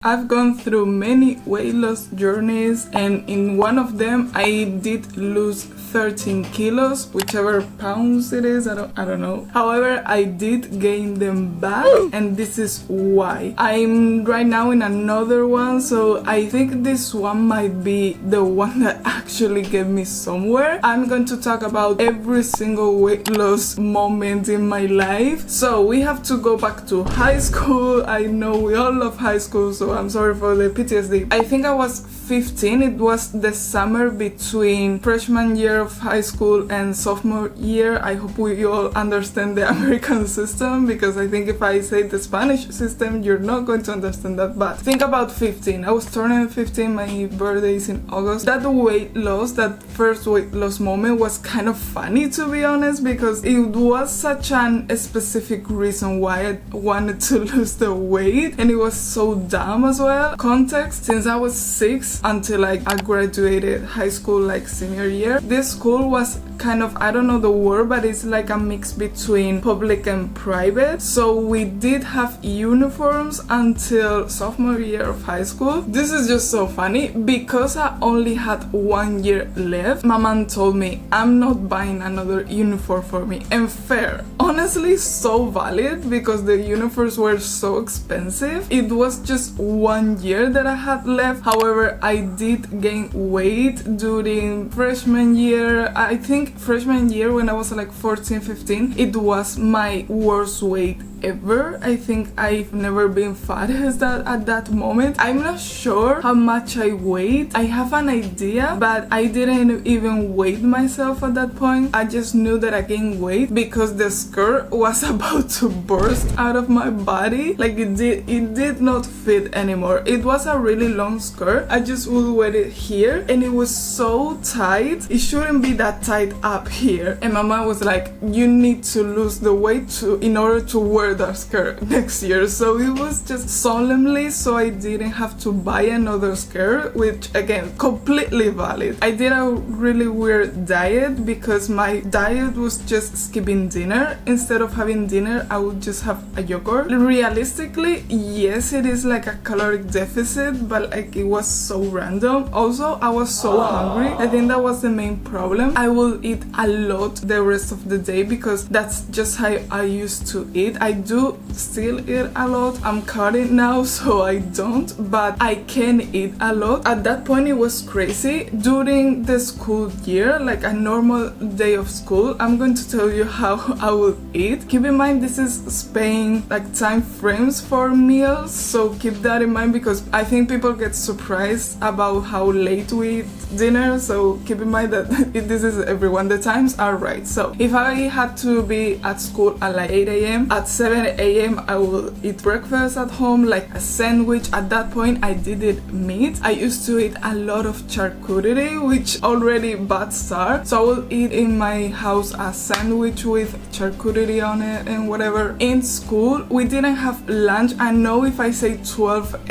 I've gone through many weight loss journeys, and in one of them I did lose 13 kilos, whichever pounds it is, I don't know. However, I did gain them back, and this is why. I'm right now in another one, so I think this one might be the one that actually get me somewhere. I'm going to talk about every single weight loss moment in my life. So we have to go back to high school. I know we all love high school, so I'm sorry for the PTSD. I think I was 15. It was the summer between freshman year of high school and sophomore year. I hope we all understand the American system, because I think if I say the Spanish system, you're not going to understand that. But think about 15. I was turning 15, my birthday is in August. That weight loss, that first weight loss moment was kind of funny, to be honest, because it was such a specific reason why I wanted to lose the weight, and it was so dumb as well. Context: since I was 6 until I graduated high school, like senior year, this school was kind of, I don't know the word, but it's like a mix between public and private. So we did have uniforms until sophomore year of high school. This is just so funny because I only had 1 year left. My mom told me I'm not buying another uniform for me, and fair, honestly, so valid, because the uniforms were so expensive. It was just 1 year that I had left. However, I did gain weight during freshman year. I think freshman year, when I was like 14, 15, it was my worst weight ever. I think I've never been fat as that at that moment. I'm not sure how much I weighed. I have an idea, but I didn't even weigh myself at that point. I just knew that I gained weight because the skirt was about to burst out of my body. Like it did not fit anymore. It was a really long skirt. I just would wear it here, and it was so tight. It shouldn't be that tight up here. And my mom was like, you need to lose the weight in order to wear that skirt next year. So it was just solemnly, so I didn't have to buy another skirt, which again, completely valid. I did a really weird diet, because my diet was just skipping dinner. Instead of having dinner, I would just have a yogurt. Realistically, yes, it is like a caloric deficit, but like it was so random. Also, I was so hungry. I think that was the main problem. I will eat a lot the rest of the day, because that's just how I used to eat. I do still eat a lot. I'm cutting now, so I don't, but I can eat a lot. At that point, it was crazy. During the school year, like a normal day of school, I'm going to tell you how I will eat. Keep in mind, this is Spain, like time frames for meals, so keep that in mind, because I think people get surprised about how late we eat dinner. So keep in mind that this is everyone, the times are right. So if I had to be at school at like 8 a.m, at 7 a.m, I will eat breakfast at home, like a sandwich. At that point, I did eat meat. I used to eat a lot of charcuterie, which already bad start. So I will eat in my house a sandwich with charcuterie on it and whatever. In school, we didn't have lunch. I know if I say 12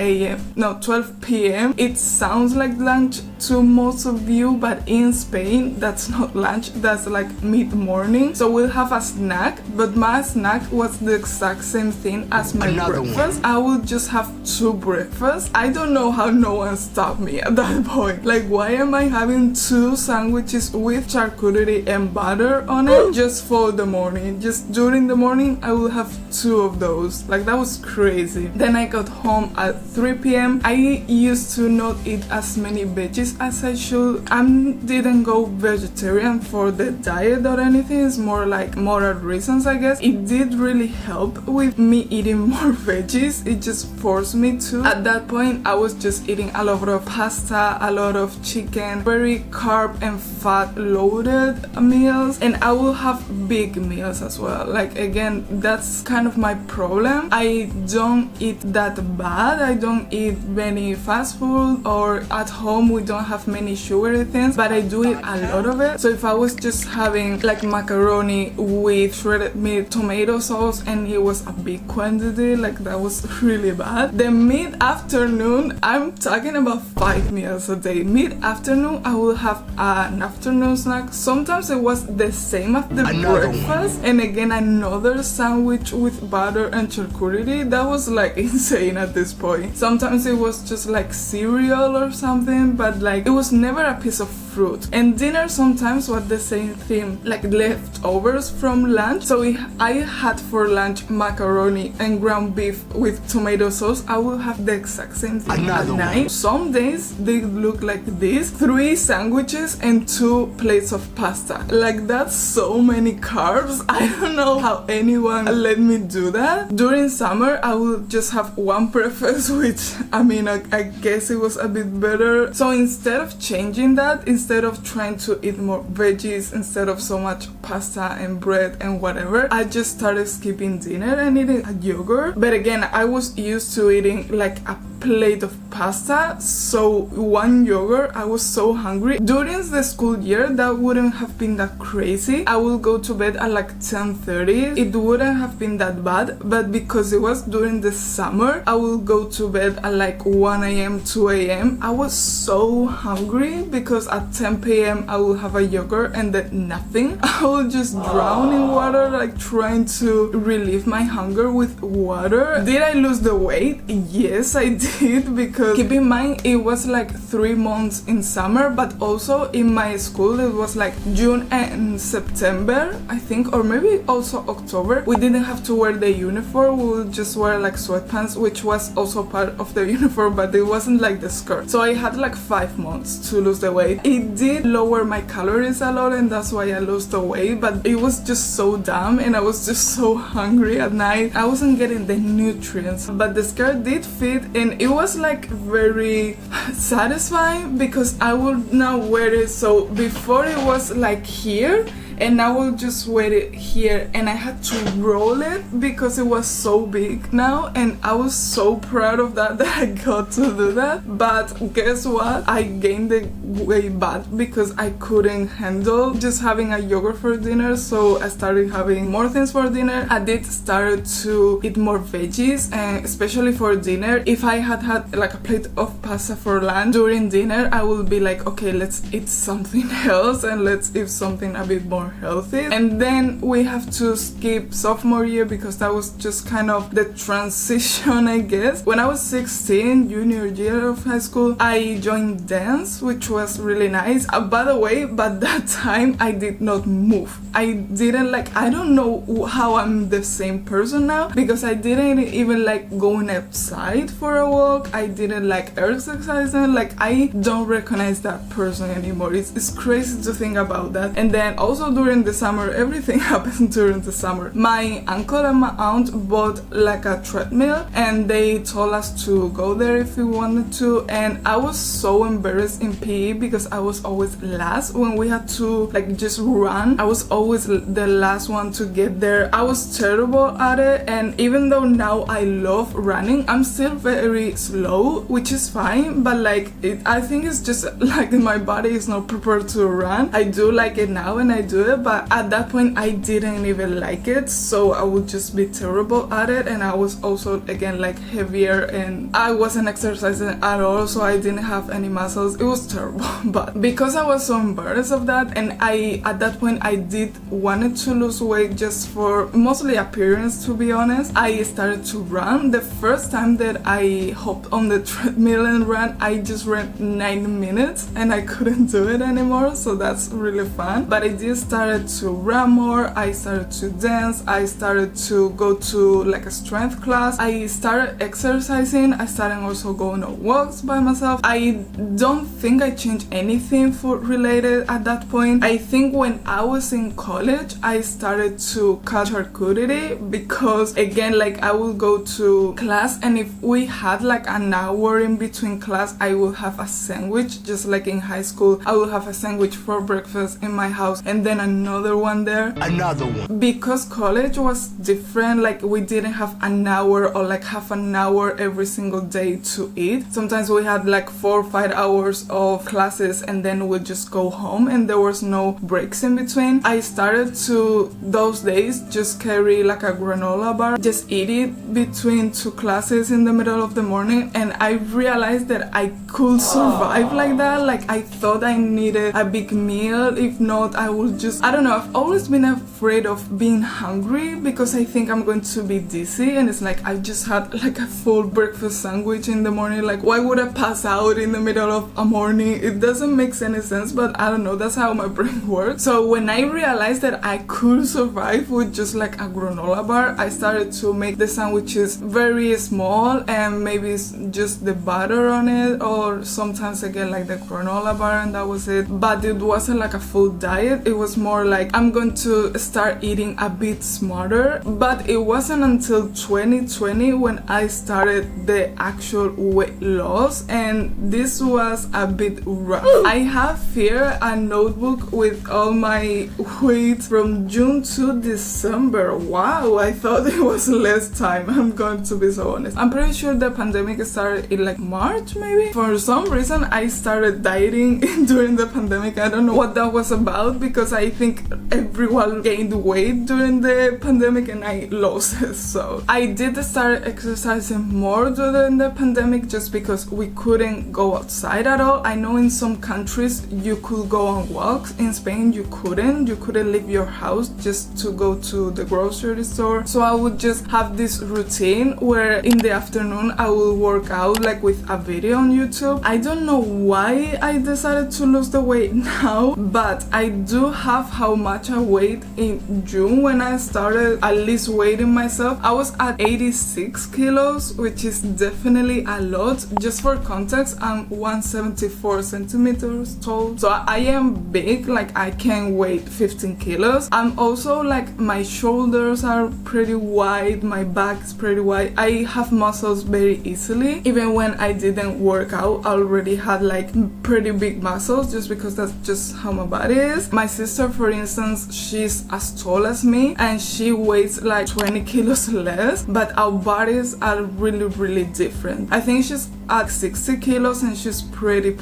p.m, it sounds like lunch to most of you, but in Spain, that's not lunch, that's like mid-morning. So we'll have a snack, but my snack was the exact same thing as my breakfast. I would just have 2 breakfasts. I don't know how no one stopped me at that point. Like, why am I having 2 sandwiches with charcuterie and butter on it just for the morning? Just during the morning, I will have 2 of those. Like, that was crazy. Then I got home at 3 p.m. I used to not eat as many veggies as I should. I didn't go vegetarian for the diet or anything. It's more like moral reasons, I guess. It did really help with me eating more veggies. It just forced me to. At that point, I was just eating a lot of pasta, a lot of chicken, very carb and fat loaded meals, and I will have big meals as well. Like, again, that's kind of my problem. I don't eat that bad. I don't eat many fast food, or at home we don't have many sugary things, but I do eat a lot of it. So if I was just having like macaroni with shredded meat, tomato sauce, and it was a big quantity, like that was really bad. The mid-afternoon, I'm talking about 5 meals a day. Mid-afternoon, I will have an afternoon snack. Sometimes it was the same as the breakfast, and again another sandwich with butter and charcuterie. That was like insane at this point. Sometimes it was just like cereal or something, but like it was never a piece of fruit. And dinner sometimes was the same thing, like leftovers from lunch. So I had for lunch macaroni and ground beef with tomato sauce. I will have the exact same thing at night. Some days they look like this: 3 sandwiches and 2 plates of pasta. Like that's so many carbs. I don't know how anyone let me do that. During summer I will just have 1 breakfast, which I mean I guess it was a bit better. So instead of changing that, instead of trying to eat more veggies, instead of so much pasta and bread and whatever, I just started skipping dinner and eating a yogurt. But again, I was used to eating like a plate of pasta, so 1 yogurt. I was so hungry. During the school year, that wouldn't have been that crazy. I will go to bed at like 10:30. It wouldn't have been that bad, but because it was during the summer, I will go to bed at like 1 a.m., 2 a.m. I was so hungry because at 10 p.m. I will have a yogurt and then nothing. I will just drown in water, like trying to relieve my hunger with water. Did I lose the weight? Yes, I did, because keep in mind it was like 3 months in summer, but also in my school it was like June and September, I think, or maybe also October. We didn't have to wear the uniform, we would just wear like sweatpants, which was also part of the uniform, but it wasn't like the skirt. So I had like 5 months to lose the weight. It did lower my calories a lot, and that's why I lost the weight, but it was just so dumb, and I was just so hungry at night. I wasn't getting the nutrients, but the skirt did fit, and it was like very satisfying because I would now wear it. So before it was like here, and I will just wear it here, and I had to roll it because it was so big now, and I was so proud of that I got to do that. But guess what? I gained the weight back because I couldn't handle just having a yogurt for dinner, so I started having more things for dinner. I did start to eat more veggies, and especially for dinner. If I had like a plate of pasta for lunch, during dinner I will be like, okay, let's eat something else, and let's eat something a bit more healthy. And then we have to skip sophomore year because that was just kind of the transition, I guess. When I was 16, junior year of high school, I joined dance, which was really nice. By the way, but that time I did not move. I didn't like, I don't know how I'm the same person now, because I didn't even like going outside for a walk. I didn't like exercising. Like I don't recognize that person anymore. It's crazy to think about that. And then also during the summer, everything happened during the summer. My uncle and my aunt bought like a treadmill, and they told us to go there if we wanted to, and I was so embarrassed in PE because I was always last when we had to like just run. I was always the last one to get there. I was terrible at it, and even though now I love running, I'm still very slow, which is fine, but like I think it's just like my body is not prepared to run. I do like it now and I do it, but at that point I didn't even like it, so I would just be terrible at it. And I was also again like heavier, and I wasn't exercising at all, so I didn't have any muscles. It was terrible. But because I was so embarrassed of that, and I at that point I did wanted to lose weight just for mostly appearance, to be honest, I started to run. The first time that I hopped on the treadmill and ran, I just ran 9 minutes and I couldn't do it anymore, so that's really fun. But I did started to run more, I started to dance, I started to go to like a strength class, I started exercising, I started also going on walks by myself. I don't think I changed anything food related at that point. I think when I was in college I started to cut charcuterie because again like I will go to class, and if we had like an hour in between class, I will have a sandwich, just like in high school I will have a sandwich for breakfast in my house, and then and another one there. Another one. Because college was different, like we didn't have an hour or like half an hour every single day to eat. Sometimes we had like 4 or 5 hours of classes and then we'd just go home and there was no breaks in between. I started to those days just carry like a granola bar, just eat it between 2 classes in the middle of the morning, and I realized that I could survive like that. Like I thought I needed a big meal, if not I would just, I don't know, I've always been afraid of being hungry because I think I'm going to be dizzy, and it's like I just had like a full breakfast sandwich in the morning. Like why would I pass out in the middle of a morning? It doesn't make any sense, but I don't know, that's how my brain works. So when I realized that I could survive with just like a granola bar, I started to make the sandwiches very small and maybe just the butter on it, or sometimes again like the granola bar, and that was it. But it wasn't like a full diet, it was more like I'm going to start eating a bit smarter. But it wasn't until 2020 when I started the actual weight loss, and this was a bit rough. I have here a notebook with all my weight from June to December. Wow, I thought it was less time, I'm going to be so honest. I'm pretty sure the pandemic started in like March maybe. For some reason I started dieting during the pandemic. I don't know what that was about because I think everyone gained weight during the pandemic and I lost it. So I did start exercising more during the pandemic just because we couldn't go outside at all. I know in some countries you could go on walks. In Spain you couldn't leave your house just to go to the grocery store. So I would just have this routine where in the afternoon I will work out like with a video on YouTube. I don't know why I decided to lose the weight now, but I do have how much I weighed in June when I started at least weighing myself. I was at 86 kilos, which is definitely a lot. Just for context, I'm 174 centimeters tall, so I am big, like I can weigh 15 kilos. I'm also like, my shoulders are pretty wide, my back is pretty wide. I have muscles very easily. Even when I didn't work out, I already had like pretty big muscles just because that's just how my body is. My sister, for instance, she's as tall as me and she weighs like 20 kilos less, but our bodies are really different. I think she's at 60 kilos and she's pretty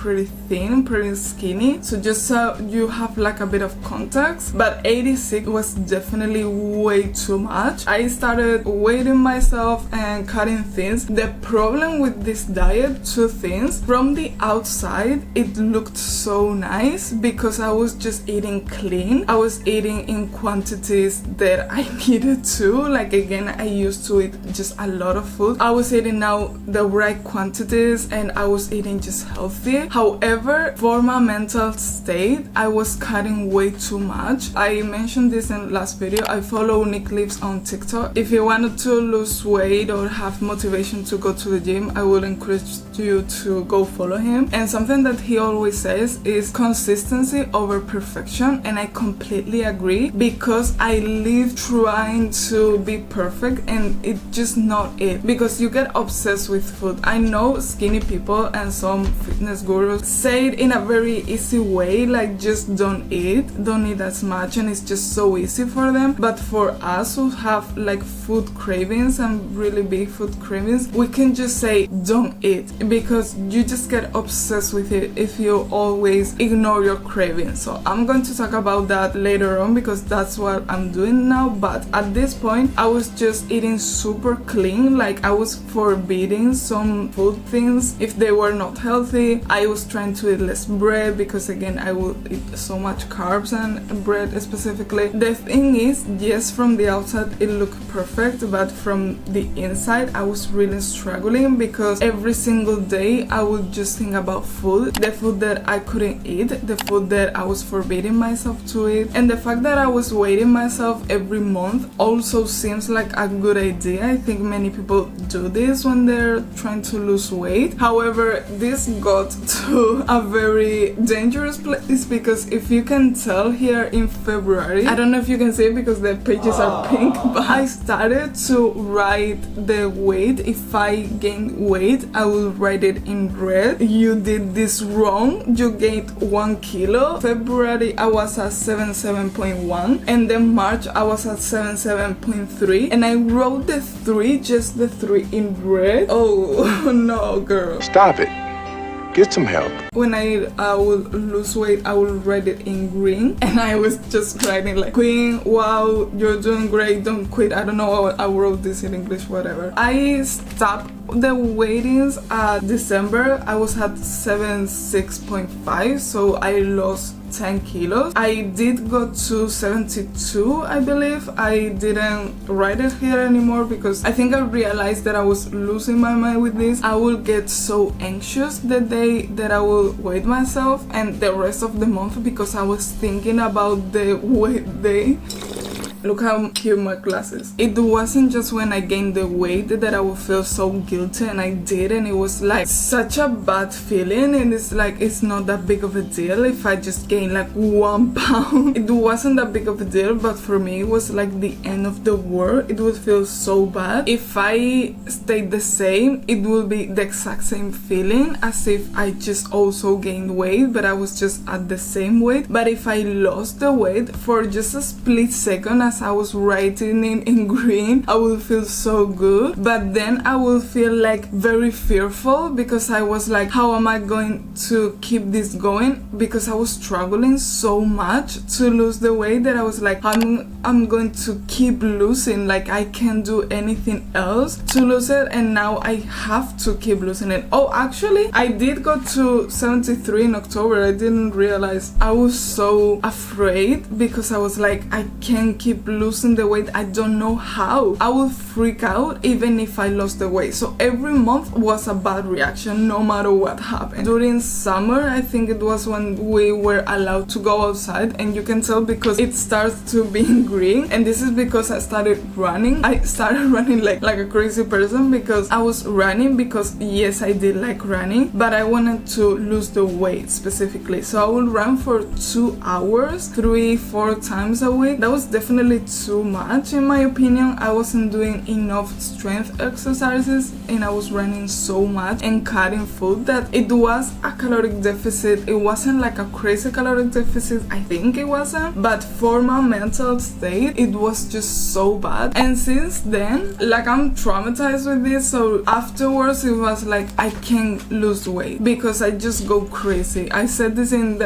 thin, pretty skinny, so just so you have like a bit of context. But 86 was definitely way too much. I started weighing myself and cutting things. The problem with this diet, 2 things: from the outside it looked so nice because I was just eating clean, I was eating in quantities that I needed to. Like again, I used to eat just a lot of food. I was eating now the right quantities and I was eating just healthy. However, for my mental state, I was cutting way too much. I mentioned this in last video. I follow Nick Lives on TikTok. If you wanted to lose weight or have motivation to go to the gym, I would encourage you to go follow him. And something that he always says is consistency over perfection, and I completely agree because I live trying to be perfect and it's just not it, because you get obsessed with food. I know skinny people and some fitness gurus say it in a very easy way, like just don't eat as much, and it's just so easy for them. But for us who have like food cravings and really big food cravings, we can just say don't eat because you just get obsessed with it if you always ignore your cravings. So I'm going to talk about that later on because that's what I'm doing now. But at this point I was just eating super clean, like I was forbidding some food things if they were not healthy. I was trying to eat less bread because again I would eat so much carbs and bread specifically. The thing is, yes, from the outside it looked perfect, but from the inside I was really struggling because every single day I would just think about food, the food that I couldn't eat, the food that I was forbidding myself to eat. And the fact that I was weighing myself every month also seems like a good idea. I think many people do this when they're trying to lose weight. weight. However, this got to a very dangerous place because if you can tell here in February, I don't know if you can see it because the pages are pink, but I started to write the weight. If I gain weight, I will write it in red. You did this wrong. You gained 1 kilo. February I was at 77.1 and then March I was at 77.3 and I wrote the 3, just the 3 in red. Oh no, girl. Stop it. Get some help. When I will lose weight, I will write it in green, and I was just writing like, Queen, wow, you're doing great, don't quit. I don't know how I wrote this in English, whatever. I stopped the weightings at December. I was at 76.5, so I lost 10 kilos. I did go to 72, I believe. I didn't write it here anymore because I think I realized that I was losing my mind with this. I will get so anxious the day that I will weigh myself and the rest of the month because I was thinking about the weight day. Look how cute my glasses. It wasn't just when I gained the weight that I would feel so guilty, and I did, and it was like such a bad feeling, and it's like it's not that big of a deal if I just gain like 1 pound. It wasn't that big of a deal, but for me it was like the end of the world. It would feel so bad. If I stayed the same, it would be the exact same feeling as if I just also gained weight, but I was just at the same weight. But if I lost the weight for just a split second, as I was writing in green, I will feel so good, but then I will feel like very fearful because I was like, how am I going to keep this going? Because I was struggling so much to lose the weight that I was like, I'm going to keep losing, like I can't do anything else to lose it, and now I have to keep losing it. Oh, actually I did go to 73 in October. I didn't realize. I was so afraid because I was like, I can't keep losing the weight. I don't know how. I will freak out even if I lost the weight. So every month was a bad reaction no matter what happened. During summer, I think it was when we were allowed to go outside, and you can tell because it starts to be green, and this is because I started running. I started running like a crazy person because I was running because yes, I did like running, but I wanted to lose the weight specifically. So I would run for 2 hours 3-4 times a week. That was definitely too much in my opinion. I wasn't doing enough strength exercises and I was running so much and cutting food that it was a caloric deficit. It wasn't like a crazy caloric deficit, I think it wasn't, but for my mental state it was just so bad. And since then, like, I'm traumatized with this, so afterwards it was like I can't lose weight because I just go crazy. I said this in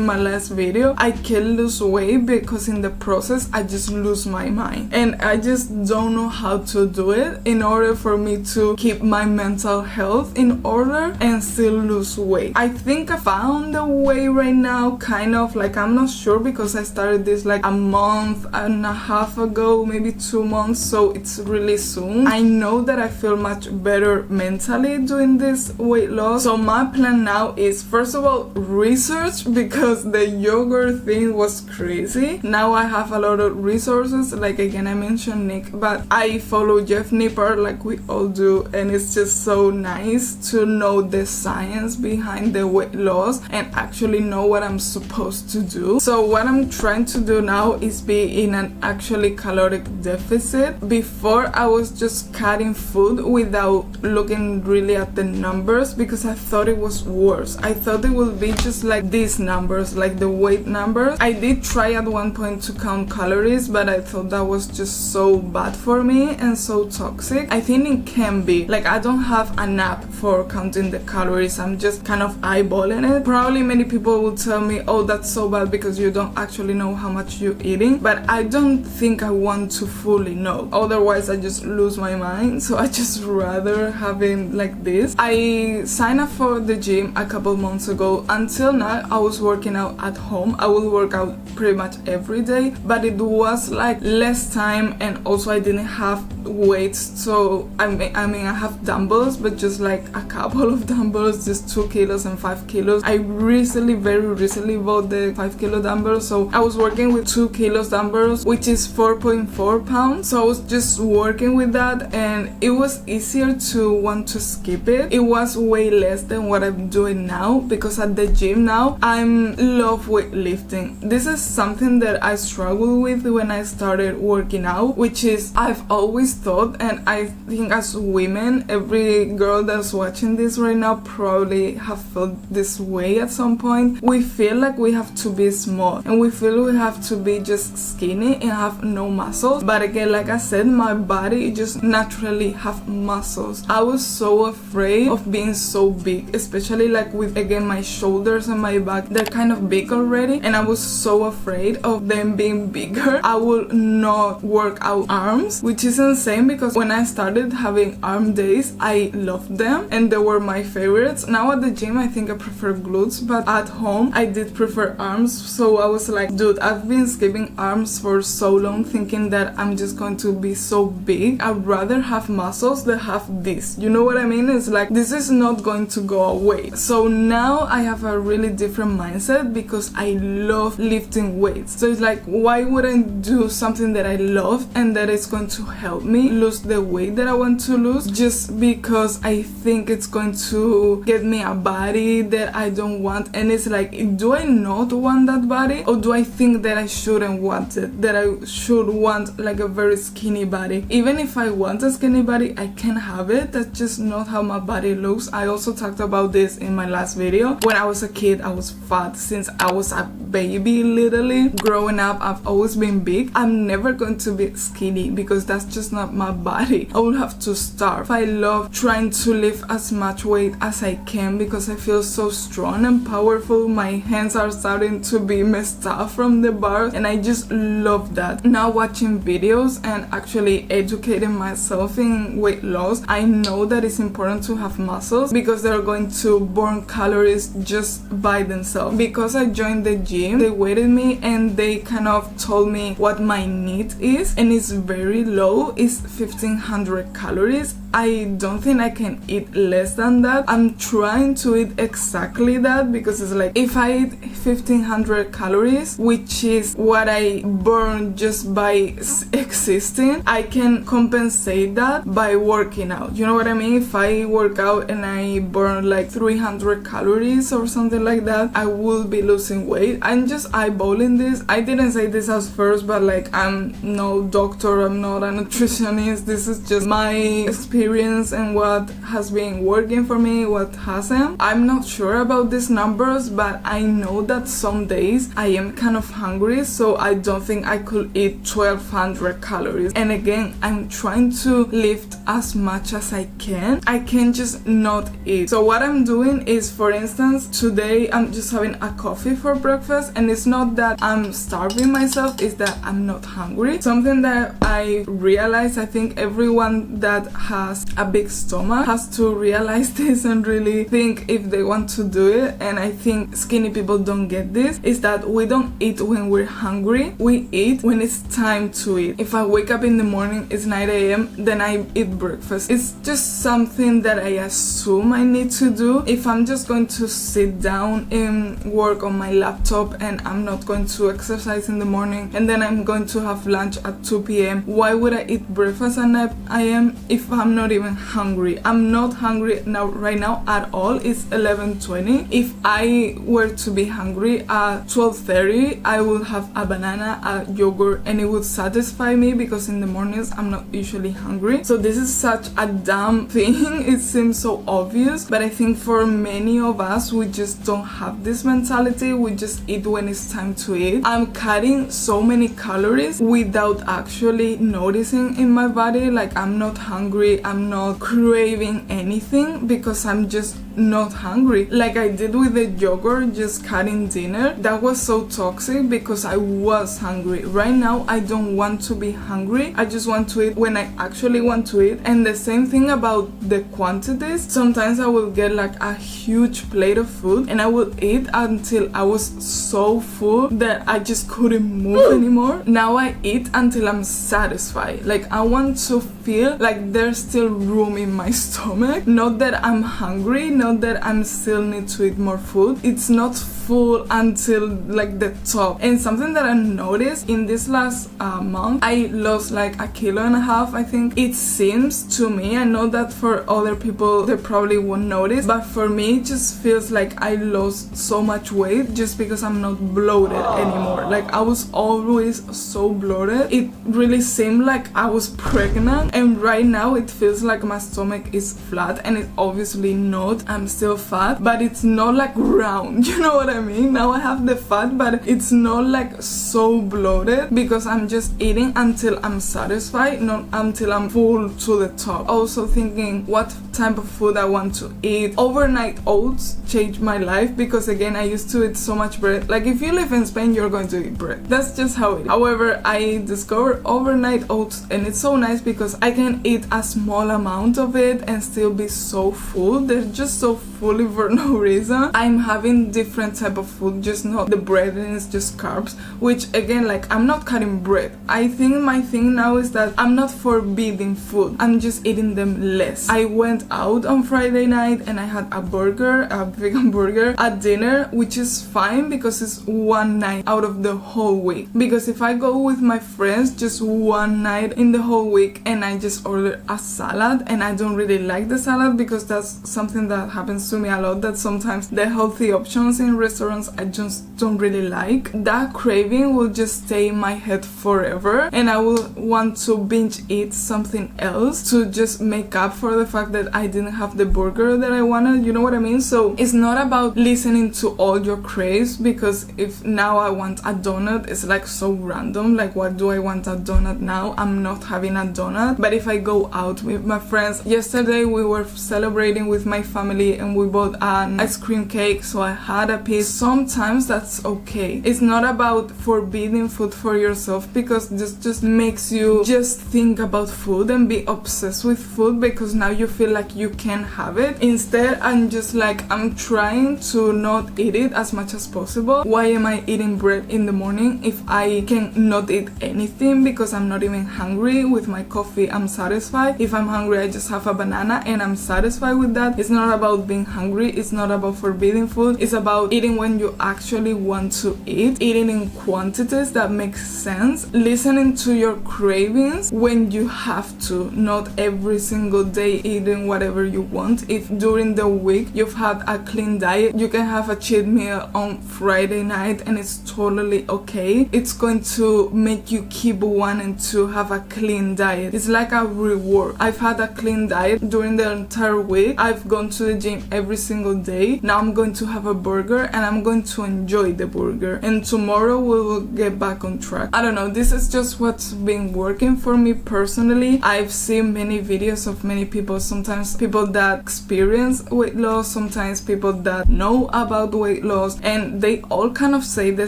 my last video. I can't lose weight because in the process I just lose my mind, and I just don't know how to do it in order for me to keep my mental health in order and still lose weight. I think I found a way right now, kind of, like, I'm not sure because I started this like a month and a half ago, maybe 2 months, so it's really soon. I know that I feel much better mentally doing this weight loss. So my plan now is, first of all, research, because the yogurt thing was crazy. Now I have a lot of resources, like again I mentioned Nick, but I follow Jeff Nippard like we all do, and it's just so nice to know the science behind the weight loss and actually know what I'm supposed to do. So what I'm trying to do now is be in an actually caloric deficit. Before I was just cutting food without looking really at the numbers because I thought it was worse. I thought it would be just like these numbers, like the weight numbers. I did try at one point to count calories, but I thought that was just so bad for me and so toxic. I think it can be. Like, I don't have an app for counting the calories. I'm just kind of eyeballing it. Probably many people will tell me, oh, that's so bad because you don't actually know how much you're eating. But I don't think I want to fully know. Otherwise, I just lose my mind. So I just rather having like this. I signed up for the gym a couple months ago. Until now, I was working out at home. I will work out pretty much every day, but it was was like less time, and also I didn't have weights. So I mean I have dumbbells, but just like a couple of dumbbells, just 2 kilos and 5 kilos. I very recently bought the 5 kilo dumbbells, so I was working with 2 kilos dumbbells, which is 4.4 pounds. So I was just working with that, and it was easier to want to skip it. It was way less than what I'm doing now, because at the gym now I love weightlifting. This is something that I struggled with when I started working out, which is I've always thought, and I think as women, every girl that's watching this right now probably have felt this way at some point. We feel like we have to be small, and we feel we have to be just skinny and have no muscles. But again, like I said, my body just naturally have muscles. I was so afraid of being so big, especially like with, again, my shoulders and my back, they're kind of big already, and I was so afraid of them being bigger. I will not work out arms, which is insane, because when I started having arm days, I loved them and they were my favorites. Now at the gym I think I prefer glutes, but at home I did prefer arms. So I was like, dude, I've been skipping arms for so long, thinking that I'm just going to be so big. I'd rather have muscles than have this, you know what I mean? It's like, this is not going to go away. So now I have a really different mindset, because I love lifting weights. So it's like, why wouldn't do something that I love and that is going to help me lose the weight that I want to lose, just because I think it's going to get me a body that I don't want? And it's like, do I not want that body, or do I think that I shouldn't want it, that I should want like a very skinny body? Even if I want a skinny body, I can have it. That's just not how my body looks. I also talked about this in my last video. When I was a kid, I was fat since I was a baby. Literally growing up, I've always been big. I'm never going to be skinny, because that's just not my body. I will have to starve. I love trying to lift as much weight as I can, because I feel so strong and powerful. My hands are starting to be messed up from the bars, and I just love that. Now watching videos and actually educating myself in weight loss, I know that it's important to have muscles, because they're going to burn calories just by themselves. Because I joined the gym, they weighed me and they kind of told me what my need is, and it's very low. It's 1500 calories. I don't think I can eat less than that. I'm trying to eat exactly that, because it's like, if I eat 1500 calories, which is what I burn just by existing, I can compensate that by working out. You know what I mean? If I work out and I burn like 300 calories or something like that, I will be losing weight. I'm just eyeballing this. I didn't say this as first, but like, I'm no doctor, I'm not a nutritionist. This is just my experience and what has been working for me, what hasn't. I'm not sure about these numbers, but I know that some days I am kind of hungry, so I don't think I could eat 1200 calories. And again, I'm trying to lift as much as I can. I can just not eat. So what I'm doing is, for instance, today I'm just having a coffee for breakfast, and it's not that I'm starving myself, it's that I'm not hungry. Something that I realized, I think everyone that has a big stomach has to realize this and really think if they want to do it, and I think skinny people don't get this, is that we don't eat when we're hungry. We eat when it's time to eat. If I wake up in the morning, it's 9 a.m, then I eat breakfast. It's just something that I assume I need to do. If I'm just going to sit down and work on my laptop, and I'm not going to exercise in the morning, and then I'm going to have lunch at 2 p.m, why would I eat breakfast at 9 a.m if I'm not even hungry? I'm not hungry now, right now at all. It's 11:20. If I were to be hungry at 12:30, I would have a banana, a yogurt, and it would satisfy me, because in the mornings I'm not usually hungry. So this is such a dumb thing. It seems so obvious, but I think for many of us, we just don't have this mentality. We just eat when it's time to eat. I'm cutting so many calories without actually noticing in my body. Like, I'm not hungry, I'm not craving anything, because I'm just not hungry like I did with the yogurt, just cutting dinner. That was so toxic because I was hungry. Right now I don't want to be hungry. I just want to eat when I actually want to eat. And the same thing about the quantities. Sometimes I will get like a huge plate of food and I will eat until I was so full that I just couldn't move anymore. Now I eat until I'm satisfied. Like I want to feel like there's still room in my stomach. Not that I'm hungry, not that I'm still need to eat more food. It's not full until like the top. And something that I noticed in this last month, I lost like 1.5 kilos, I think. It seems to me, I know that for other people they probably won't notice, but for me it just feels like I lost so much weight just because I'm not bloated anymore. Like I was always so bloated. It really seemed like I was pregnant, and right now it feels like my stomach is flat, and it's obviously not. I'm still fat, but it's not like round, you know what I mean? Now I have the fat, but it's not like so bloated because I'm just eating until I'm satisfied, not until I'm full to the top. Also thinking what type of food I want to eat. Overnight oats changed my life because again I used to eat so much bread. Like if you live in Spain, you're going to eat bread. That's just how it is. However, I discovered overnight oats and it's so nice because I can eat a small amount of it and still be so full. They're just so fully for no reason. I'm having different type of food, just not the bread, and it's just carbs, which again, like I'm not cutting bread. I think my thing now is that I'm not forbidding food, I'm just eating them less. I went out on Friday night and I had a burger, a vegan burger at dinner, which is fine because it's one night out of the whole week. Because if I go with my friends just one night in the whole week and I just order a salad and I don't really like the salad, because that's something that happens to me a lot, that sometimes the healthy options in restaurants I just don't really like, that craving will just stay in my head forever and I will want to binge eat something else to just make up for the fact that I didn't have the burger that I wanted, you know what I mean? So it's not about listening to all your craves, because if now I want a donut, it's like so random, like what do I want a donut now? I'm not having a donut. But if I go out with my friends, yesterday we were celebrating with my family and we bought an ice cream cake, so I had a piece. Sometimes that's okay. It's not about forbidding food for yourself, because this just makes you just think about food and be obsessed with food because now you feel like you can have it. Instead, I'm just like, I'm trying to not eat it as much as possible. Why am I eating bread in the morning if I can not eat anything because I'm not even hungry? With my coffee I'm satisfied. If I'm hungry, I just have a banana and I'm satisfied with that. It's not about being hungry, it's not about forbidding food, it's about eating when you actually want to eat, eating in quantities that make sense, listening to your cravings when you have to, not every single day eating whatever you want. If during the week you've had a clean diet, you can have a cheat meal on Friday night and it's totally okay. It's going to make you keep wanting to have a clean diet. It's like a reward. I've had a clean diet during the entire week. I've gone to the gym every single day. Now I'm going to have a burger and I'm going to enjoy the burger, and tomorrow we will get back on track. I don't know, this is just what's been working for me personally. I've seen many videos of many people, sometimes people that experience weight loss, sometimes people that know about weight loss, and they all kind of say the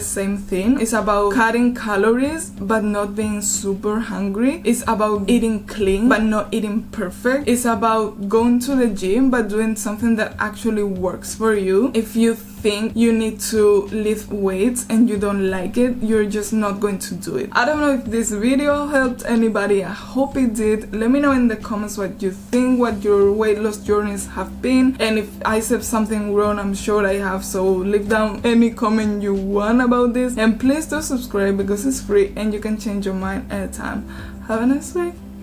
same thing. It's about cutting calories but not being super hungry. It's about eating clean but not eating perfect. It's about going to the gym but doing something that actually works for you. If you think you need to lift weights and you don't like it, you're just not going to do it. I don't know if this video helped anybody. I hope it did. Let me know in the comments what you think, what your weight loss journeys have been, and if I said something wrong, I'm sure I have, so leave down any comment you want about this, and please do subscribe because it's free and you can change your mind anytime. Have a nice day.